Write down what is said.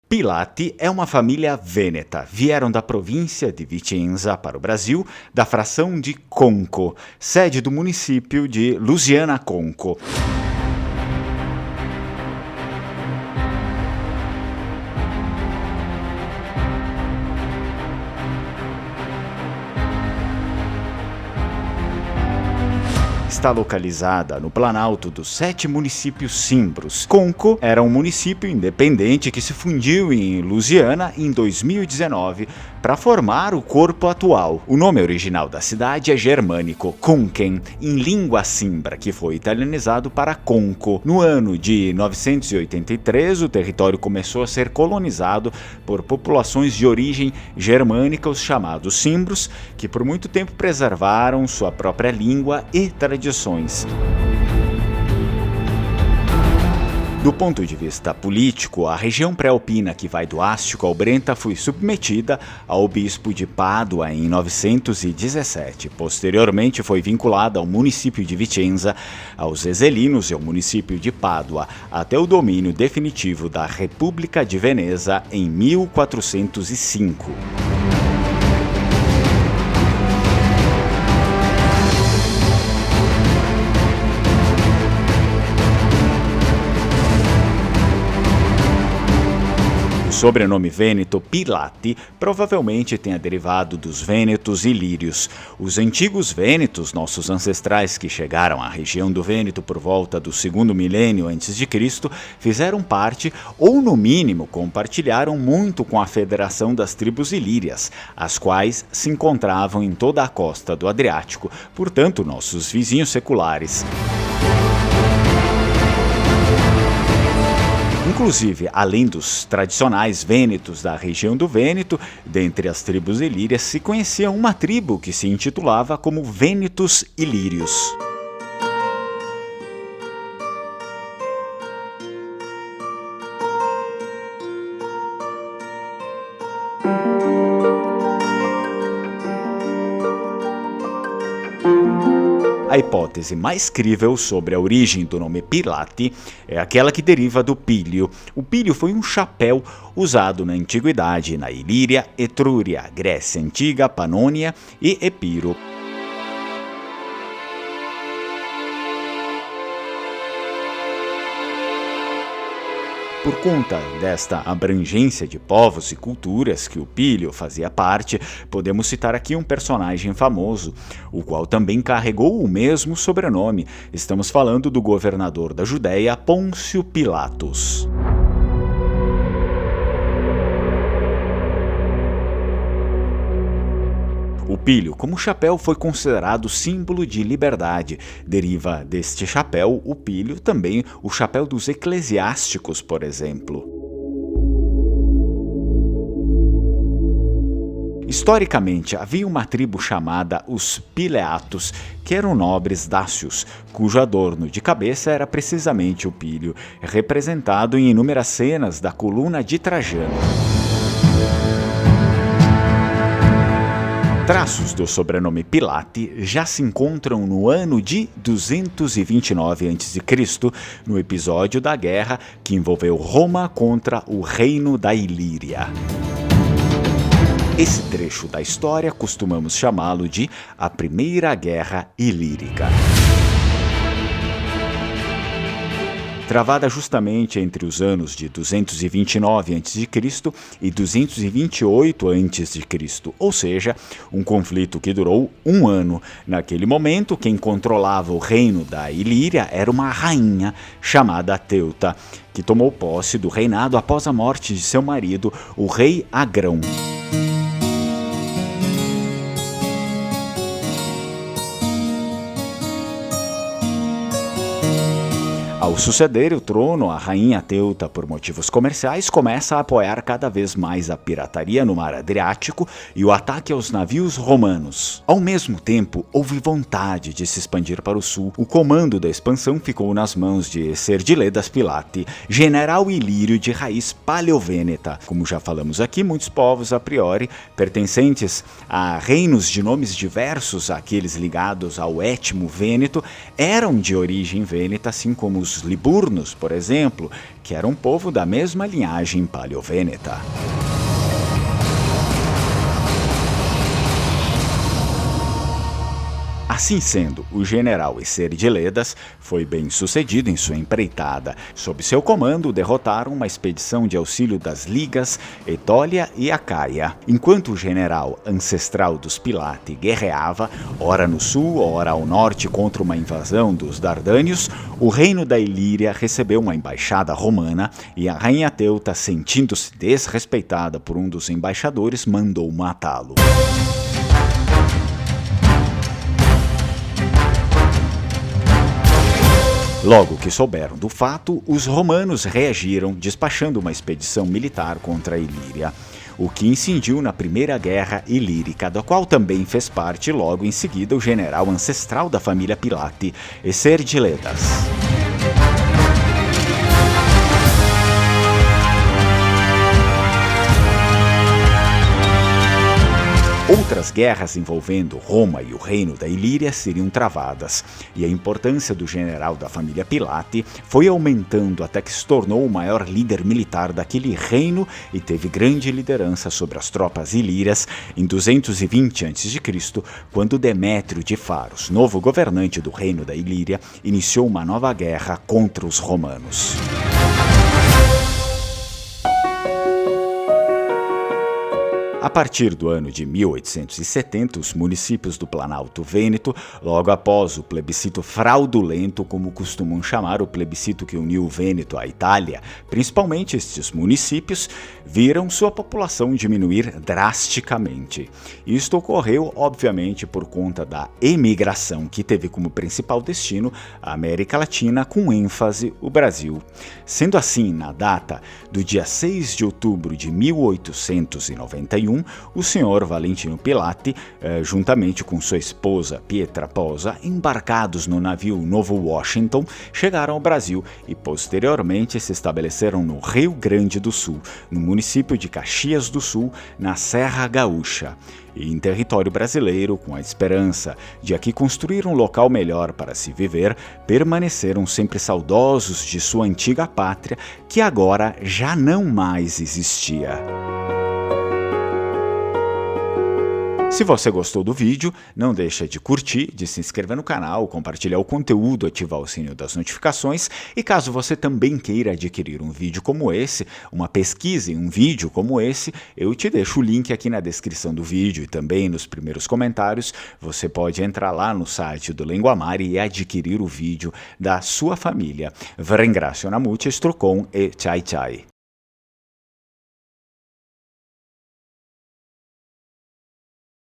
Pilati é uma família vêneta. Vieram da província de Vicenza para o Brasil, da fração de Conco, sede do município de Lusiana Conco. Está localizada no Planalto dos 7 municípios cimbros. Conco era um município independente que se fundiu em Lusiana em 2019 para formar o corpo atual. O nome original da cidade é germânico, Kunken, em língua cimbra, que foi italianizado para Conco. No ano de 983, o território começou a ser colonizado por populações de origem germânica, os chamados cimbros, que por muito tempo preservaram sua própria língua e tradições. Do ponto de vista político, a região pré-alpina que vai do Ástico ao Brenta foi submetida ao bispo de Pádua em 917. Posteriormente foi vinculada ao município de Vicenza, aos Ezelinos e ao município de Pádua, até o domínio definitivo da República de Veneza em 1405. O sobrenome vêneto Pilati provavelmente tenha derivado dos vênetos ilírios. Os antigos vênetos, nossos ancestrais que chegaram à região do Vêneto por volta do 2º milênio a.C., fizeram parte, ou no mínimo compartilharam muito com a federação das tribos ilírias, as quais se encontravam em toda a costa do Adriático, portanto nossos vizinhos seculares. Inclusive, além dos tradicionais vênetos da região do Vêneto, dentre as tribos ilírias se conhecia uma tribo que se intitulava como Vênetos Ilírios. A hipótese mais crível sobre a origem do nome Pilati é aquela que deriva do pílio. O pílio foi um chapéu usado na antiguidade na Ilíria, Etrúria, Grécia Antiga, Panônia e Epiro. Por conta desta abrangência de povos e culturas que o pílio fazia parte, podemos citar aqui um personagem famoso, o qual também carregou o mesmo sobrenome. Estamos falando do governador da Judéia, Pôncio Pilatos. O pílio, como chapéu, foi considerado símbolo de liberdade. Deriva deste chapéu, o pílio, também o chapéu dos eclesiásticos, por exemplo. Historicamente, havia uma tribo chamada os Pileatos, que eram nobres dácios, cujo adorno de cabeça era precisamente o pílio, representado em inúmeras cenas da coluna de Trajano. Traços do sobrenome Pilati já se encontram no ano de 229 a.C., no episódio da guerra que envolveu Roma contra o reino da Ilíria. Esse trecho da história costumamos chamá-lo de a Primeira Guerra Ilírica. Travada justamente entre os anos de 229 a.C. e 228 a.C., ou seja, um conflito que durou um ano. Naquele momento, quem controlava o reino da Ilíria era uma rainha chamada Teuta, que tomou posse do reinado após a morte de seu marido, o rei Agrão. Ao suceder o trono, a rainha Teuta, por motivos comerciais, começa a apoiar cada vez mais a pirataria no mar Adriático e o ataque aos navios romanos. Ao mesmo tempo, houve vontade de se expandir para o sul. O comando da expansão ficou nas mãos de Serdiledas Pilati, general ilírio de raiz paleovêneta. Como já falamos aqui, muitos povos a priori pertencentes a reinos de nomes diversos àqueles ligados ao étimo vêneto eram de origem vêneta, assim como os liburnos, por exemplo, que era um povo da mesma linhagem paleovêneta. Assim sendo, o general Eserdíledas foi bem sucedido em sua empreitada. Sob seu comando, derrotaram uma expedição de auxílio das ligas Etólia e Acaia. Enquanto o general ancestral dos Pilate guerreava, ora no sul, ora ao norte contra uma invasão dos Dardânios, o reino da Ilíria recebeu uma embaixada romana e a rainha Teuta, sentindo-se desrespeitada por um dos embaixadores, mandou matá-lo. Logo que souberam do fato, os romanos reagiram despachando uma expedição militar contra a Ilíria, o que incidiu na Primeira Guerra Ilírica, da qual também fez parte logo em seguida o general ancestral da família Pilate, Eserdíledas. Outras guerras envolvendo Roma e o reino da Ilíria seriam travadas, e a importância do general da família Pilate foi aumentando até que se tornou o maior líder militar daquele reino e teve grande liderança sobre as tropas ilírias em 220 a.C., quando Demétrio de Faros, novo governante do reino da Ilíria, iniciou uma nova guerra contra os romanos. A partir do ano de 1870, os municípios do Planalto Vêneto, logo após o plebiscito fraudulento, como costumam chamar o plebiscito que uniu o Vêneto à Itália, principalmente estes municípios, viram sua população diminuir drasticamente. Isto ocorreu, obviamente, por conta da emigração, que teve como principal destino a América Latina, com ênfase o Brasil. Sendo assim, na data do dia 6 de outubro de 1891, o senhor Valentino Pilate, juntamente com sua esposa Pietra Posa, embarcados no navio Novo Washington, chegaram ao Brasil e posteriormente se estabeleceram no Rio Grande do Sul, no município de Caxias do Sul, na Serra Gaúcha. E em território brasileiro, com a esperança de aqui construir um local melhor para se viver, permaneceram sempre saudosos de sua antiga pátria, que agora já não mais existia. Se você gostou do vídeo, não deixa de curtir, de se inscrever no canal, compartilhar o conteúdo, ativar o sininho das notificações e caso você também queira adquirir um vídeo como esse, uma pesquisa em um vídeo como esse, eu te deixo o link aqui na descrição do vídeo e também nos primeiros comentários. Você pode entrar lá no site do Linguamare e adquirir o vídeo da sua família. Vi ringrazio, Namucci, Strucon e Chai Chai.